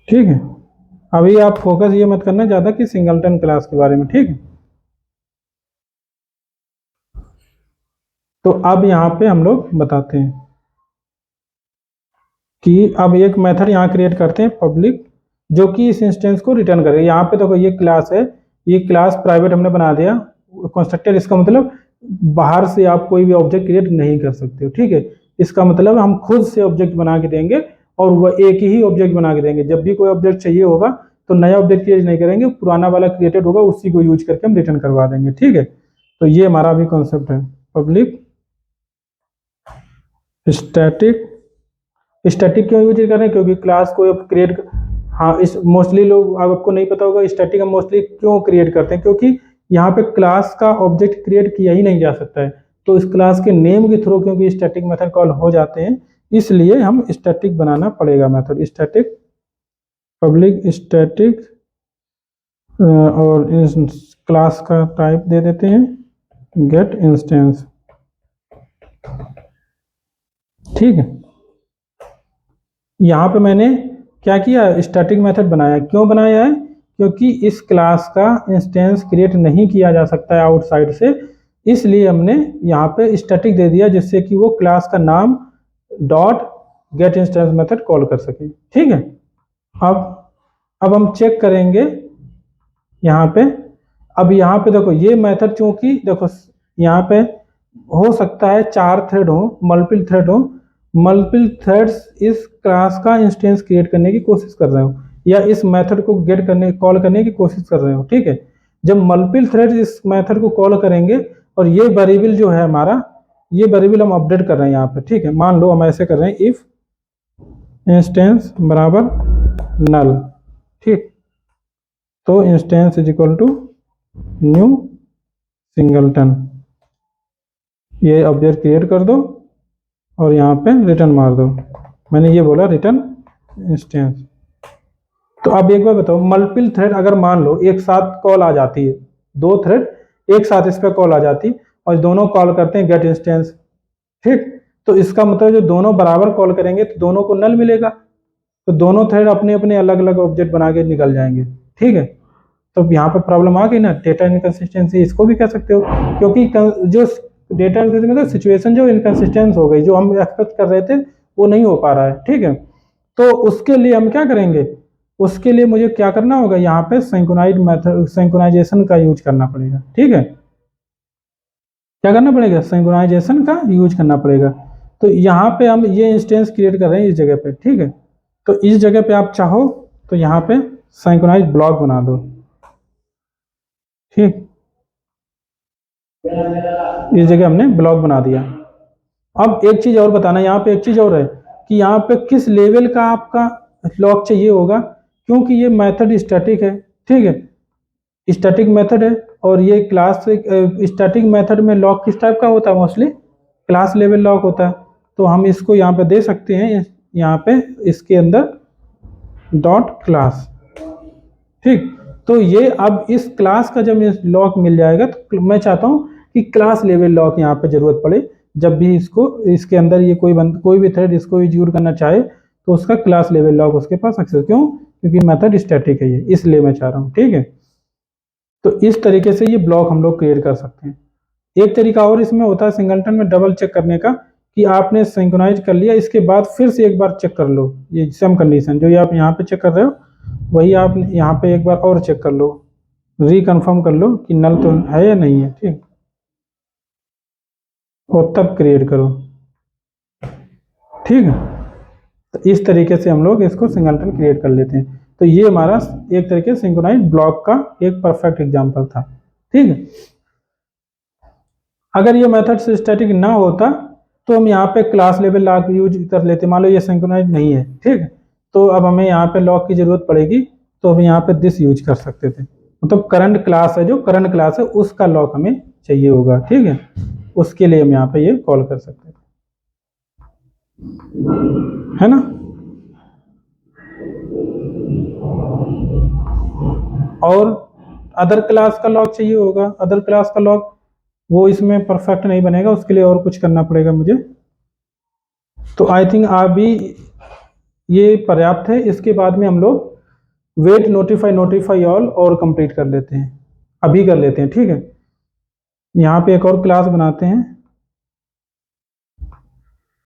ठीक है, अभी आप फोकस ये मत करना ज़्यादा कि सिंगलटन क्लास के बारे में, ठीक है। तो अब यहाँ पे हम लोग बताते हैं कि अब एक मेथड यहाँ क्रिएट करते हैं पब्लिक, जो कि इस इंस्टेंस को रिटर्न करेगा। यहाँ पे देखो ये क्लास है, ये क्लास प्राइवेट हमने बना दिया कंस्ट्रक्टर, इसका मतलब बाहर से आप कोई भी ऑब्जेक्ट क्रिएट नहीं कर सकते हो, ठीक है। इसका मतलब हम खुद से ऑब्जेक्ट बना के देंगे और वह एक ही ऑब्जेक्ट बना के देंगे। जब भी कोई ऑब्जेक्ट चाहिए होगा तो नया ऑब्जेक्ट क्रिएट नहीं करेंगे, पुराना वाला क्रिएटेड होगा उसी को यूज करके हम रिटर्न करवा देंगे, ठीक है। तो ये हमारा अभी कॉन्सेप्ट है पब्लिक स्टैटिक। स्टैटिक क्यों यूज कर रहे हैं, क्योंकि क्लास को अब क्रिएट, हाँ इस मोस्टली लोग, अब आपको नहीं पता होगा स्टैटिक हम मोस्टली क्यों क्रिएट करते हैं, क्योंकि यहाँ पे क्लास का ऑब्जेक्ट क्रिएट किया ही नहीं जा सकता है। तो इस क्लास के नेम के थ्रू क्योंकि स्टैटिक मेथड कॉल हो जाते हैं, इसलिए हम स्टैटिक बनाना पड़ेगा मेथड स्टैटिक, पब्लिक स्टैटिक, और इस क्लास का टाइप दे देते हैं गेट इंस्टेंस, ठीक है। यहाँ पे मैंने क्या किया, स्टैटिक मेथड बनाया। क्यों बनाया है, क्योंकि इस क्लास का इंस्टेंस क्रिएट नहीं किया जा सकता है आउटसाइड से, इसलिए हमने यहाँ पे स्टैटिक दे दिया, जिससे कि वो क्लास का नाम dot gate instance method call कर सके, ठीक है। अब हम चेक करेंगे यहाँ पे। अब यहाँ पे देखो ये मेथड, चूंकि देखो यहाँ पे हो सकता है 4 थ्रेड हो, मल्टीपल थ्रेड हो, मल्टीपल थ्रेड्स इस क्लास का इंस्टेंस क्रिएट करने की कोशिश कर रहे हो या इस मेथड को गेट करने कॉल करने की कोशिश कर रहे हो, ठीक है। जब मल्टीपल थ्रेड्स इस मेथड को कॉल करेंगे और ये वेरिएबल जो है हमारा, ये वेरिएबल हम अपडेट कर रहे हैं यहाँ पे, ठीक है। मान लो हम ऐसे कर रहे हैं इफ इंस्टेंस बराबर नल, ठीक। तो instance is equal to new singleton, ये ऑब्जेक्ट क्रिएट कर दो और यहाँ पे रिटर्न मार दो। मैंने ये बोला रिटर्न इंस्टेंस। तो अब एक बार बताओ, मल्टीपल थ्रेड अगर मान लो एक साथ कॉल आ जाती है, 2 थ्रेड एक साथ इस पर कॉल आ जाती और दोनों कॉल करते हैं गेट इंस्टेंस, ठीक। तो इसका मतलब जो दोनों बराबर कॉल करेंगे तो दोनों को नल मिलेगा, तो दोनों थ्रेड अपने अपने अलग अलग ऑब्जेक्ट बना के निकल जाएंगे, ठीक है। तो यहाँ पे प्रॉब्लम आ गई ना, डेटा इनकंसिस्टेंसी इसको भी कह सकते हो, क्योंकि जो डेटा मतलब सिचुएशन जो इनकंसिस्टेंस हो गई, जो हम एक्सपेक्ट कर रहे थे वो नहीं हो पा रहा है, ठीक है। तो उसके लिए हम क्या करेंगे, उसके लिए मुझे क्या करना होगा, यहाँ पे सिंक्रोनाइज मेथड, सिंक्रोनाइजेशन का यूज करना पड़ेगा, ठीक है। क्या करना पड़ेगा, सिंक्रोनाइजेशन का यूज करना पड़ेगा। तो यहाँ पे हम ये इंस्टेंस क्रिएट कर रहे हैं इस जगह पे, ठीक है। तो इस जगह पे आप चाहो तो यहाँ पे सिंक्रोनाइज ब्लॉक बना दो, ठीक। इस जगह हमने ब्लॉक बना दिया। अब एक चीज और बताना, यहाँ पे एक चीज और है कि यहाँ पे किस लेवल का आपका लॉक चाहिए होगा, क्योंकि ये मेथड स्टैटिक है, ठीक है। स्टैटिक मेथड है और ये क्लास स्टैटिक मेथड में लॉक किस टाइप का होता है, मोस्टली क्लास लेवल लॉक होता है। तो हम इसको यहाँ पे दे सकते हैं, यहाँ पे इसके अंदर डॉट क्लास, ठीक। तो ये अब इस क्लास का जब लॉक मिल जाएगा तो मैं चाहता हूँ कि क्लास लेवल लॉक यहाँ पे जरूरत पड़े, जब भी इसको इसके अंदर ये कोई भी थ्रेड इसको एग्जीक्यूट करना चाहे तो उसका क्लास लेवल लॉक उसके पास एक्सेस, क्यों, क्योंकि मेथड स्टैटिक है ये, इसलिए मैं चाह रहा हूँ, ठीक है। तो इस तरीके से ये ब्लॉक हम लोग क्रिएट कर सकते हैं। एक तरीका और इसमें होता है सिंगलटन में डबल चेक करने का, कि आपने सिंक्रोनाइज कर लिया, इसके बाद फिर से एक बार चेक कर लो, ये सम कंडीशन जो ये आप यहाँ पे चेक कर रहे हो वही आप यहाँ पे एक बार और चेक कर लो, रिकन्फर्म कर लो कि नल तो है या नहीं है, ठीक। और तब क्रिएट करो, ठीक है। तो इस तरीके से हम लोग इसको सिंगलटन क्रिएट कर लेते हैं। तो ये हमारा एक तरीके से सिंक्रोनाइज ब्लॉक का एक परफेक्ट एग्जांपल था, ठीक है। अगर ये मेथड स्टैटिक ना होता तो हम यहाँ पे क्लास लेवल लॉक यूज कर लेते, मान लो ये सिंक्रोनाइज नहीं है, ठीक है। तो अब हमें यहाँ पे लॉक की जरूरत पड़ेगी, तो हम यहाँ पे दिस यूज कर सकते थे, मतलब करंट क्लास है, जो करंट क्लास है उसका लॉक हमें चाहिए होगा, ठीक है। उसके लिए हम यहाँ पे ये कॉल कर सकते थे, है ना। और अदर क्लास का लॉक चाहिए होगा, अदर क्लास का लॉक वो इसमें परफेक्ट नहीं बनेगा, उसके लिए और कुछ करना पड़ेगा मुझे। तो आई थिंक अभी ये पर्याप्त है, इसके बाद में हम लोग वेट नोटिफाई ऑल और कंप्लीट कर लेते हैं, अभी कर लेते हैं, ठीक है। यहाँ पे एक और क्लास बनाते हैं,